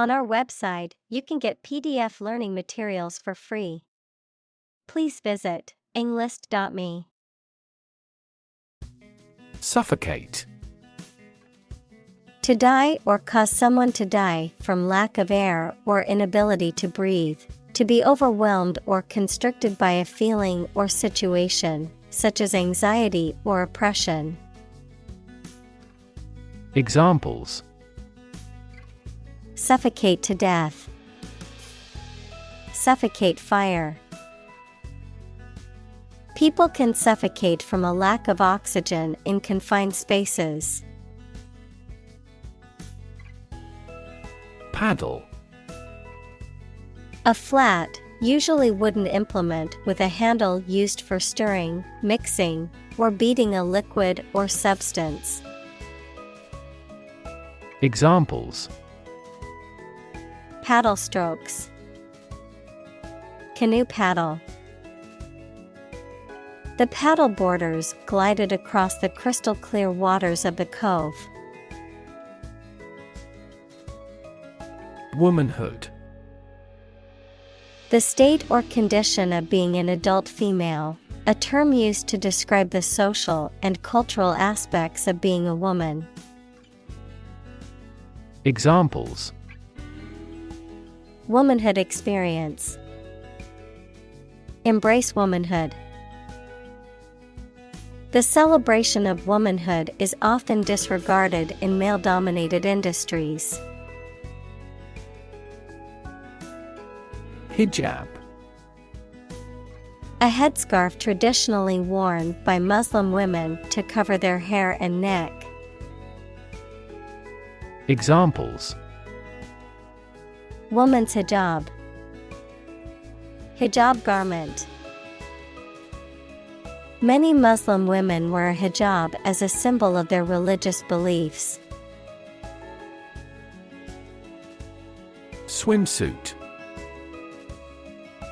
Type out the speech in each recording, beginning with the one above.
On our website, you can get PDF learning materials for free. Please visit englist.me. Suffocate. To die or cause someone to die from lack of air or inability to breathe. To be overwhelmed or constricted by a feeling or situation, such as anxiety or oppression. Examples: Suffocate to death. Suffocate fire. People can suffocate from a lack of oxygen in confined spaces. Paddle. A flat, usually wooden implement with a handle used for stirring, mixing, or beating a liquid or substance. Examples: Paddle strokes. Canoe paddle. The paddle boarders glided across the crystal clear waters of the cove. Womanhood. The state or condition of being an adult female, a term used to describe the social and cultural aspects of being a woman. Examples: Womanhood experience. Embrace womanhood. The celebration of womanhood is often disregarded in male-dominated industries. Hijab. A headscarf traditionally worn by Muslim women to cover their hair and neck. Examples: Woman's hijab. Hijab garment. Many Muslim women wear a hijab as a symbol of their religious beliefs. Swimsuit.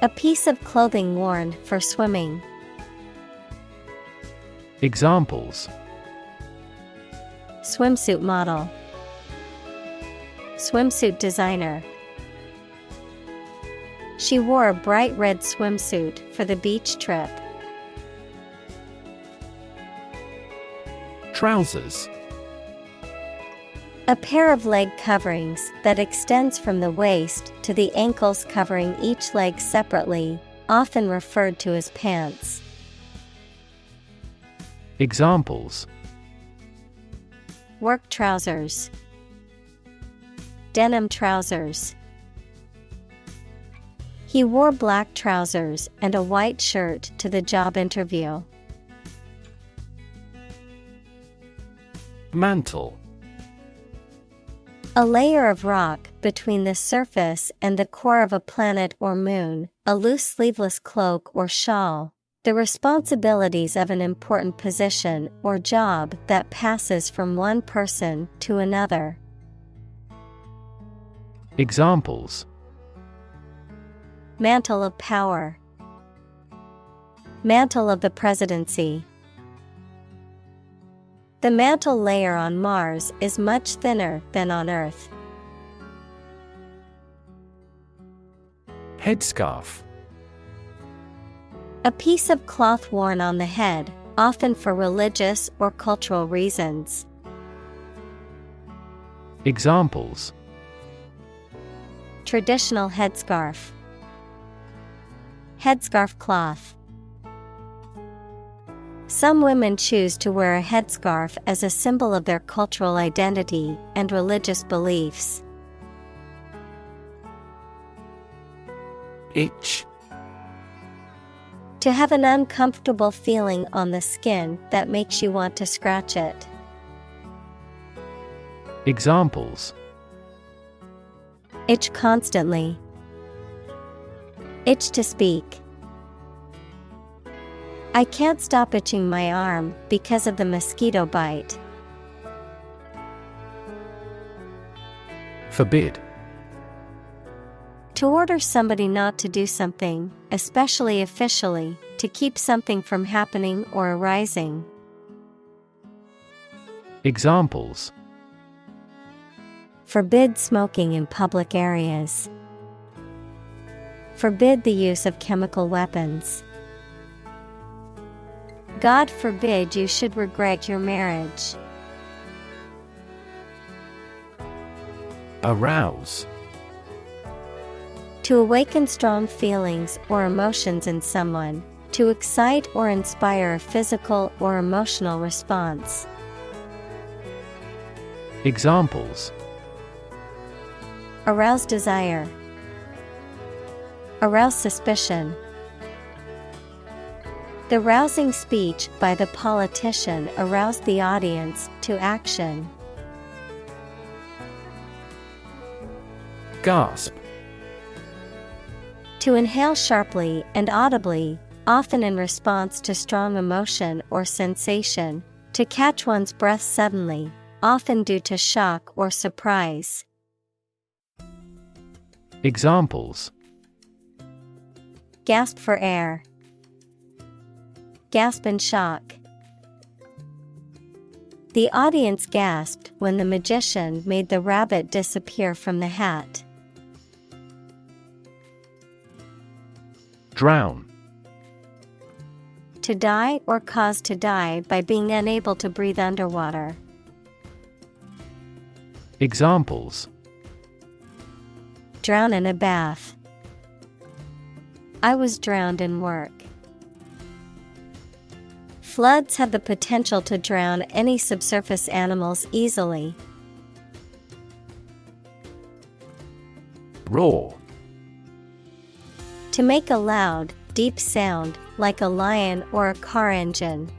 A piece of clothing worn for swimming. Examples: Swimsuit model. Swimsuit designer. She wore a bright red swimsuit for the beach trip. Trousers. A pair of leg coverings that extends from the waist to the ankles, covering each leg separately, often referred to as pants. Examples: Work trousers. Denim trousers. He wore black trousers and a white shirt to the job interview. Mantle. A layer of rock between the surface and the core of a planet or moon, a loose sleeveless cloak or shawl. The responsibilities of an important position or job that passes from one person to another. Examples: Mantle of power. Mantle of the presidency. The mantle layer on Mars is much thinner than on Earth. Headscarf. A piece of cloth worn on the head, often for religious or cultural reasons. Examples: Traditional headscarf. Headscarf cloth. Some women choose to wear a headscarf as a symbol of their cultural identity and religious beliefs. Itch. To have an uncomfortable feeling on the skin that makes you want to scratch it. Examples: Itch constantly. Itch to speak. I can't stop itching my arm because of the mosquito bite. Forbid. To order somebody not to do something, especially officially, to keep something from happening or arising. Examples: Forbid smoking in public areas. Forbid the use of chemical weapons. God forbid you should regret your marriage. Arouse. To awaken strong feelings or emotions in someone, to excite or inspire a physical or emotional response. Examples: Arouse desire. Arouse suspicion. The rousing speech by the politician aroused the audience to action. Gasp. To inhale sharply and audibly, often in response to strong emotion or sensation, to catch one's breath suddenly, often due to shock or surprise. Examples: Gasp for air. Gasp in shock. The audience gasped when the magician made the rabbit disappear from the hat. Drown. To die or cause to die by being unable to breathe underwater. Examples: Drown in a bath. I was drowned in work. Floods have the potential to drown any subsurface animals easily. Roar. To make a loud, deep sound, like a lion or a car engine.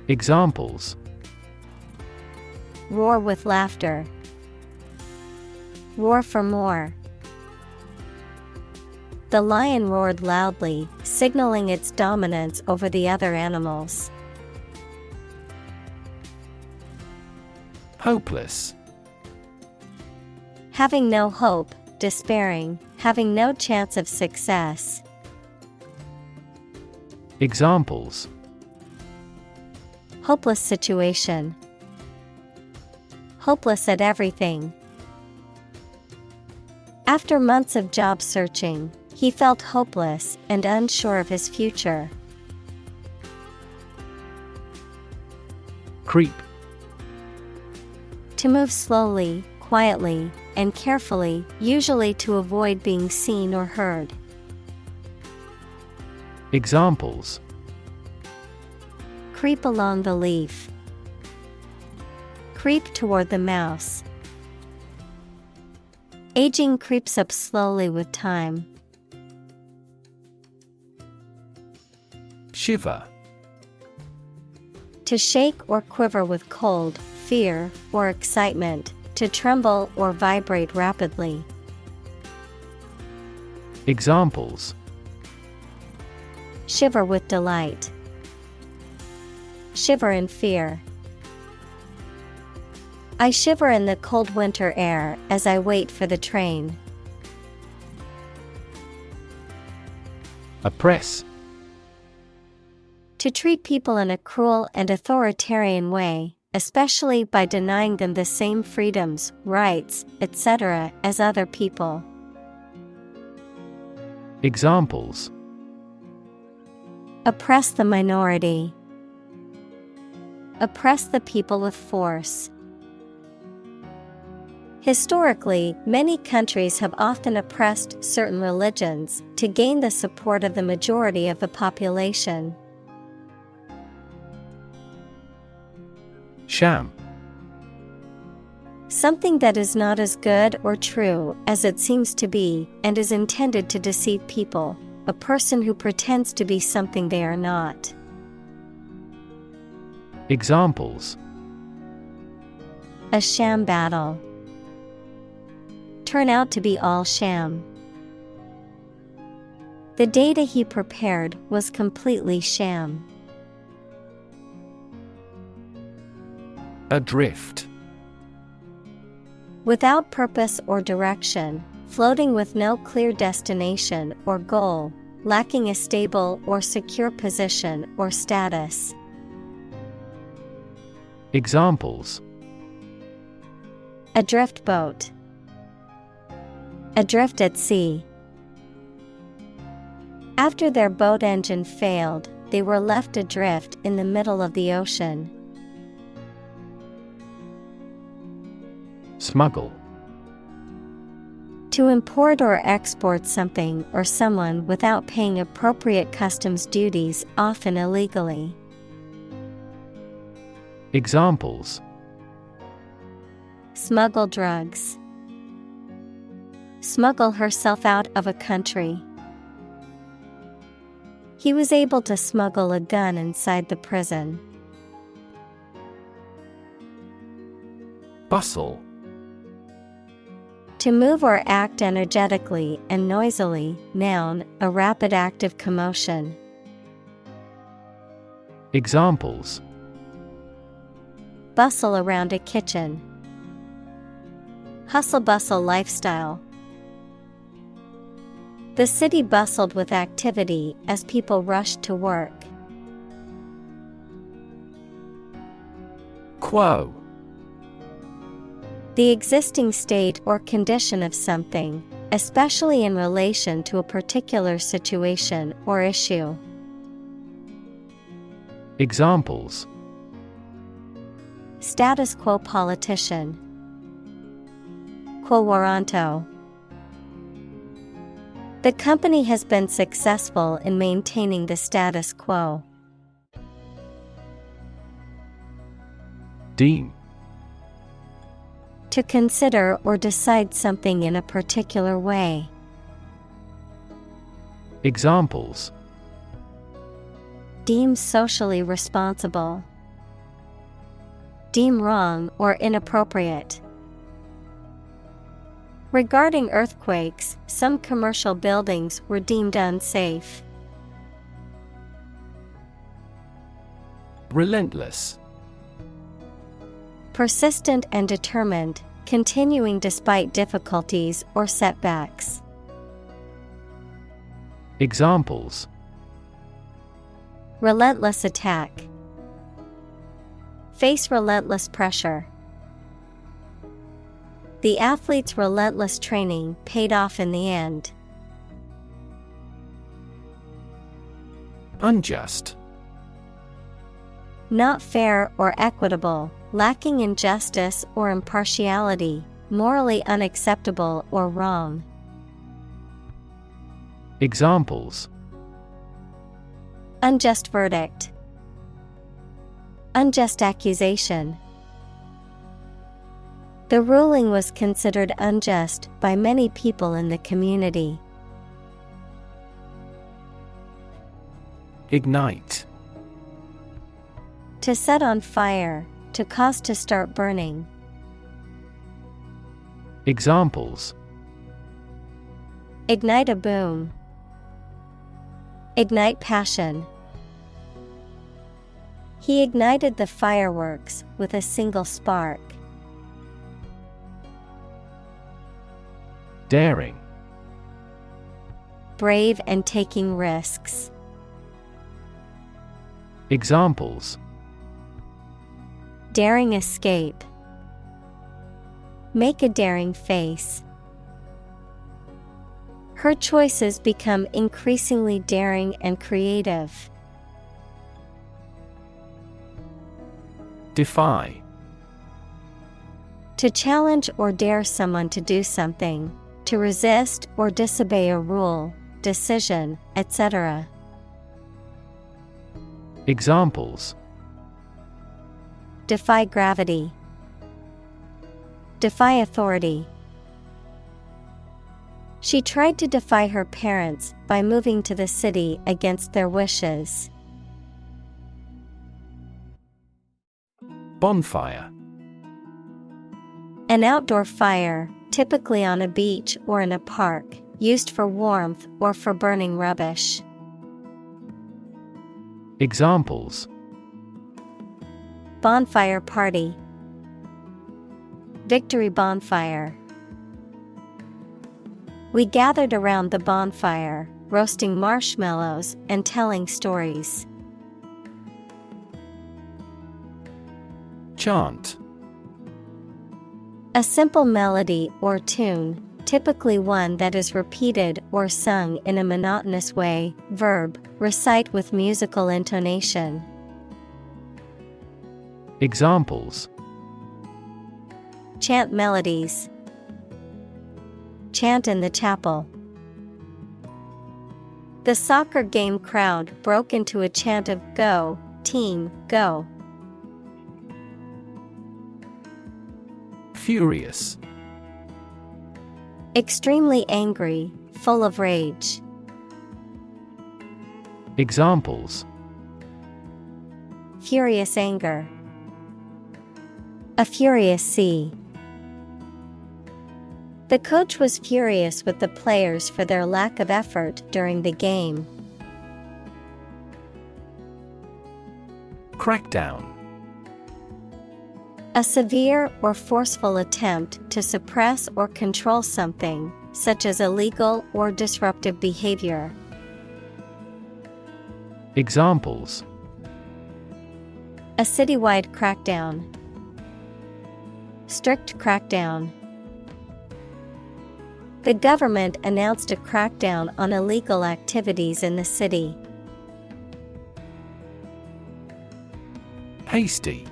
Examples: Roar with laughter. Roar for more. The lion roared loudly, signaling its dominance over the other animals. Hopeless. Having no hope, despairing, having no chance of success. Examples: Hopeless situation. Hopeless at everything. After months of job searching, he felt hopeless and unsure of his future. Creep. To move slowly, quietly, and carefully, usually to avoid being seen or heard. Examples: Creep along the leaf. Creep toward the mouse. Aging creeps up slowly with time. Shiver. To shake or quiver with cold, fear, or excitement, to tremble or vibrate rapidly. Examples: Shiver with delight. Shiver in fear. I shiver in the cold winter air as I wait for the train. Oppress. To treat people in a cruel and authoritarian way, especially by denying them the same freedoms, rights, etc. as other people. Examples: Oppress the minority. Oppress the people with force. Historically, many countries have often oppressed certain religions to gain the support of the majority of the population. Sham. Something that is not as good or true as it seems to be and is intended to deceive people, a person who pretends to be something they are not. Examples: A sham battle. Turn out to be all sham. The data he prepared was completely sham. Adrift. Without purpose or direction, floating with no clear destination or goal, lacking a stable or secure position or status. Examples: A drift boat. Adrift at sea. After their boat engine failed, they were left adrift in the middle of the ocean. Smuggle. To import or export something or someone without paying appropriate customs duties, often illegally. Examples: Smuggle drugs. Smuggle herself out of a country. He was able to smuggle a gun inside the prison. Bustle. To move or act energetically and noisily, noun, a rapid active commotion. Examples: Bustle around a kitchen. Hustle-bustle lifestyle. The city bustled with activity as people rushed to work. Quo. The existing state or condition of something, especially in relation to a particular situation or issue. Examples: Status quo politician. Quo warranto. The company has been successful in maintaining the status quo. Deem. To consider or decide something in a particular way. Examples: Deem socially responsible. Deem wrong or inappropriate. Regarding earthquakes, some commercial buildings were deemed unsafe. Relentless. Persistent and determined, continuing despite difficulties or setbacks. Examples: Relentless attack. Face relentless pressure. The athlete's relentless training paid off in the end. Unjust. Not fair or equitable, lacking in justice or impartiality, morally unacceptable or wrong. Examples: Unjust verdict. Unjust accusation. The ruling was considered unjust by many people in the community. Ignite. To set on fire, to cause to start burning. Examples: Ignite a boom. Ignite passion. He ignited the fireworks with a single spark. Daring. Brave and taking risks. Examples: Daring escape. Make a daring face. Her choices become increasingly daring and creative. Defy. To challenge or dare someone to do something, to resist or disobey a rule, decision, etc. Examples: Defy gravity. Defy authority. She tried to defy her parents by moving to the city against their wishes. Bonfire. An outdoor fire, typically on a beach or in a park, used for warmth or for burning rubbish. Examples: Bonfire party. Victory bonfire. We gathered around the bonfire, roasting marshmallows and telling stories. Chant. A simple melody or tune, typically one that is repeated or sung in a monotonous way. Verb, recite with musical intonation. Examples: Chant melodies. Chant in the chapel. The soccer game crowd broke into a chant of "Go, team, go." Furious. Extremely angry, full of rage. Examples: Furious anger. A furious sea. The coach was furious with the players for their lack of effort during the game. Crackdown. A severe or forceful attempt to suppress or control something, such as illegal or disruptive behavior. Examples: A citywide crackdown. Strict crackdown. The government announced a crackdown on illegal activities in the city. Hasty.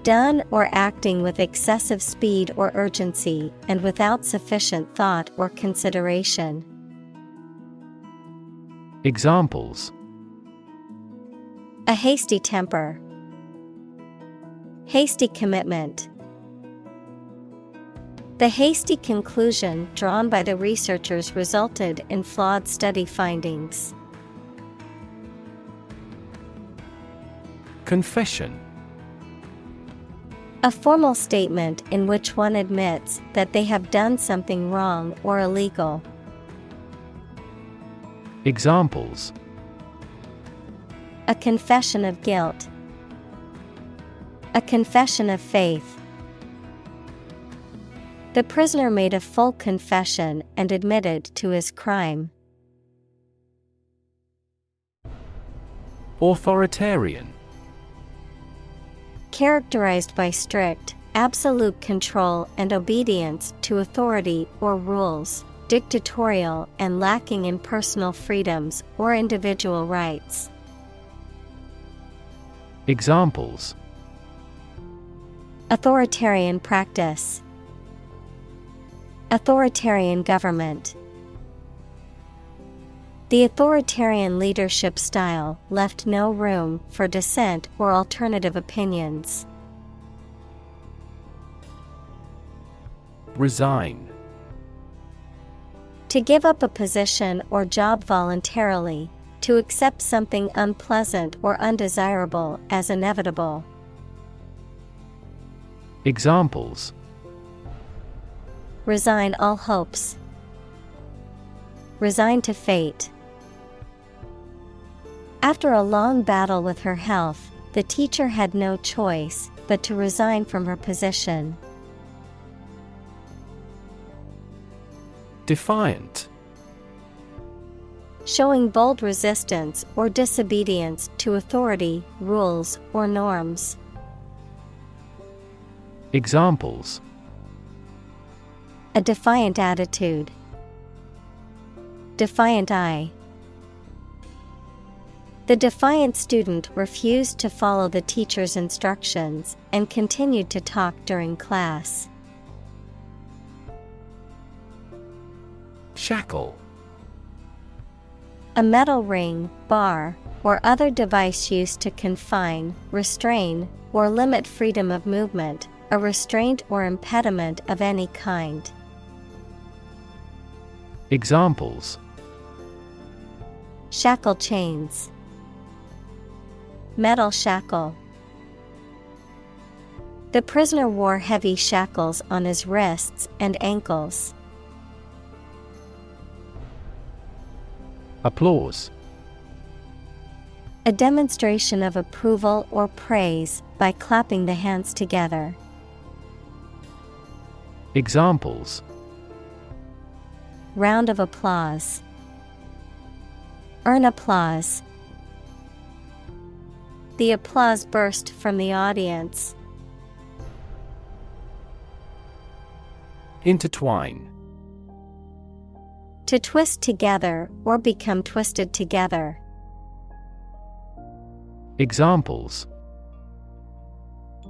Done or acting with excessive speed or urgency and without sufficient thought or consideration. Examples: A hasty temper. Hasty commitment. The hasty conclusion drawn by the researchers resulted in flawed study findings. Confession. A formal statement in which one admits that they have done something wrong or illegal. Examples: A confession of guilt. A confession of faith. The prisoner made a full confession and admitted to his crime. Authoritarian. Characterized by strict, absolute control and obedience to authority or rules, dictatorial and lacking in personal freedoms or individual rights. Examples: Authoritarian practice. Authoritarian government. The authoritarian leadership style left no room for dissent or alternative opinions. Resign. To give up a position or job voluntarily, to accept something unpleasant or undesirable as inevitable. Examples: Resign all hopes. Resign to fate. After a long battle with her health, the teacher had no choice but to resign from her position. Defiant. Showing bold resistance or disobedience to authority, rules, or norms. Examples: A defiant attitude. Defiant eye. The defiant student refused to follow the teacher's instructions and continued to talk during class. Shackle. A metal ring, bar, or other device used to confine, restrain, or limit freedom of movement, a restraint or impediment of any kind. Examples: Shackle chains. Metal shackle. The prisoner wore heavy shackles on his wrists and ankles. Applause. A demonstration of approval or praise by clapping the hands together. Examples: Round of applause. Earn applause. The applause burst from the audience. Intertwine. To twist together or become twisted together. Examples: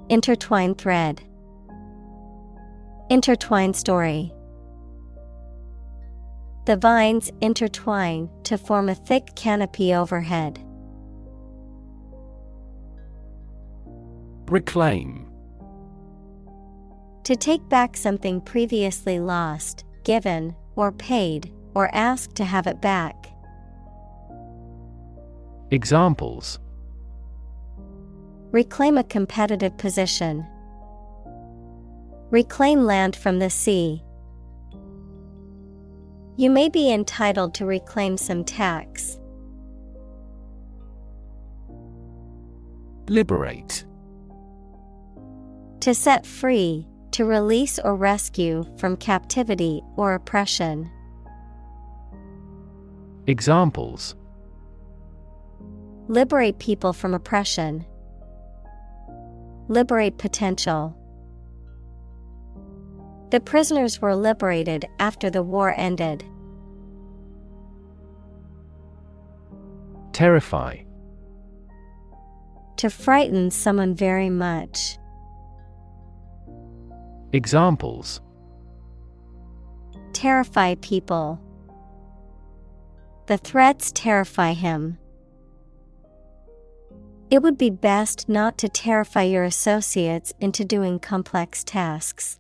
Intertwine thread. Intertwine story. The vines intertwine to form a thick canopy overhead. Reclaim. To take back something previously lost, given, or paid, or ask to have it back. Examples: Reclaim a competitive position. Reclaim land from the sea. You may be entitled to reclaim some tax. Liberate. To set free, to release or rescue from captivity or oppression. Examples: Liberate people from oppression. Liberate potential. The prisoners were liberated after the war ended. Terrify. To frighten someone very much. Examples: Terrify people. The threats terrify him. It would be best not to terrify your associates into doing complex tasks.